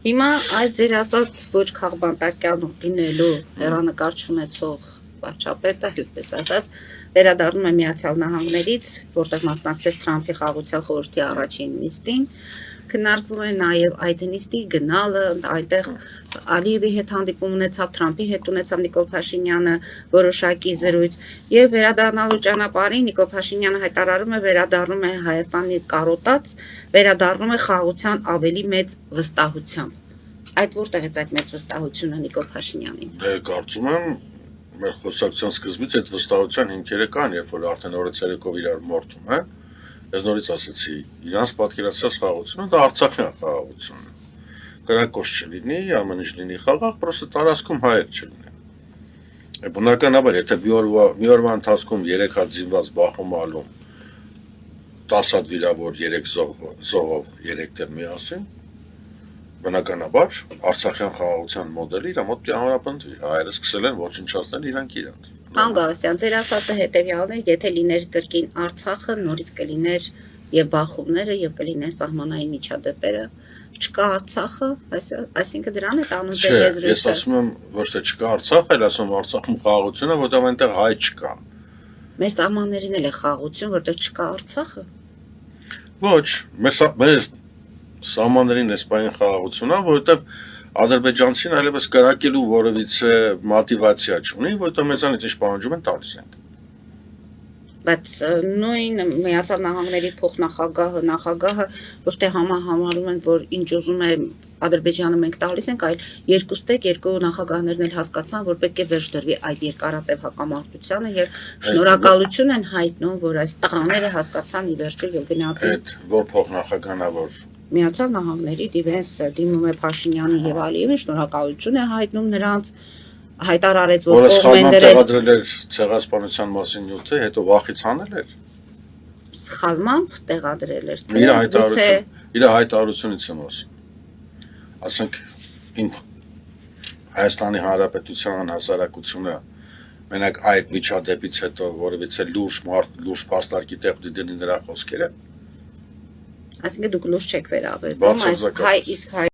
Հիմա այդ ձեր ասած ոչ քաղբանտարկյալ լինելու հեռանկար չունեցող վարչապետը, այսպես ասած, վերադառնում է Միացյալ Նահանգներից, որտեղ մասնակցեց Թրամփի խաղաղության խորհրդի առաջին նիստին, քննարկվում է նաև այդ նիստի գնալը, այնտեղ Ալիևի հետ հանդիպում ունեցավ, Թրամփի հետ ունեցավ Նիկոլ Փաշինյանը որոշակի զրույց, եւ վերադառնալու ճանապարհին Նիկոլ Փաշինյանը հայտարարում է, վերադառնում է Հայաստանի կարոտած, վերադառնում է խաղաղության ավելի մեծ վստահությամբ։ Այդ որտեղից այդ մեծ վստահությունը Նիկոլ Փաշինյանին։ Դե կարծում եմ մեր խոսակցության սկզբից այդ վստահության հիմքերը կան, երբ որ արդեն օրեցերեկով իրար մորթում է, ես նորից ասացի, իրանց պատկերացրած խաղաղությունը դա Արցախյան խաղաղությունն է։ Կրակոց չլինի, ամեն ինչ լինի խաղաղ, պրոստը տարածքում հայեր չլինեն։ Բնականաբար, եթե մի օրվա ընթացքում 3 հատ զինված բախում ալում, 10 հատ վիրավոր, 3 զոհով, 3 դեմ միասին, բնականաբար Արցախյան խաղաղության մոդելը իր մոտ կհամապնդվի, հայերը սկսել են ոչնչացնել իրանք իրանք։ Պարոն Գալստյան, ձեր ասածը հետևյալն է, եթե լիներ կրկին Արցախը, նորից կլիներ եւ բախումները եւ կլինեն սահմանային միջադեպերը, չկա Արցախը, այսինքն դրան է տանում ձեր եզրույթը։ Ես ասում եմ ոչ թե չկա Արցախը, այլ ասում Արցախում խաղաղությունը, որտեղ այնտեղ հայ չկա։ Մեր սահմաններին էլ է խաղաղություն, որտեղ չկա Արցախը։ Ոչ, մեր սահմաններին էսպային խաղաղությունն է, որովհետև ադրբեջանցին այլևս կրակելու որևիցե մոտիվացիա չունի, որովհետև մեզանից ինչ պահանջում են տալիս ենք։ Բայց նույն Միացյալ Նահանգների նախագահը ոչ թե համարում են, որ ինչ ուզում է Ադրբեջանը մենք տալիս ենք, այլ երկու նախագահներն էլ հասկացան, որ պետք է վերջ դրվի այդ երկարատև հակամարտությանը եւ շնորհակալություն են հայտնում, որ այս տղաները հասկացան ի վերջո եւ գնացին։ Այդ որ փոխնախագահանա որ Միացյալ Նահանգների դիվենս դիմում է Փաշինյանին եւ Ալիևին, շնորհակալություն է հայտնում նրանց, հայտարարեց, որ կողմեն դրել տեղադրել էր ցեղասպանության մասին նյութը, հետո վախից հանել էր։ Սխալմամբ տեղադրել էր։ Իր հայտարարությունից եմ ասում։ Ասենք Հայաստանի Հանրապետության հասարակությունը մենակ այդ միջադեպից հետո որևիցե լուրջ փաստարկի տեղ դիտի նրա խոսքերը։ Այսինքն դուք լուրջ չեք վերաբերվում, իսկ հայ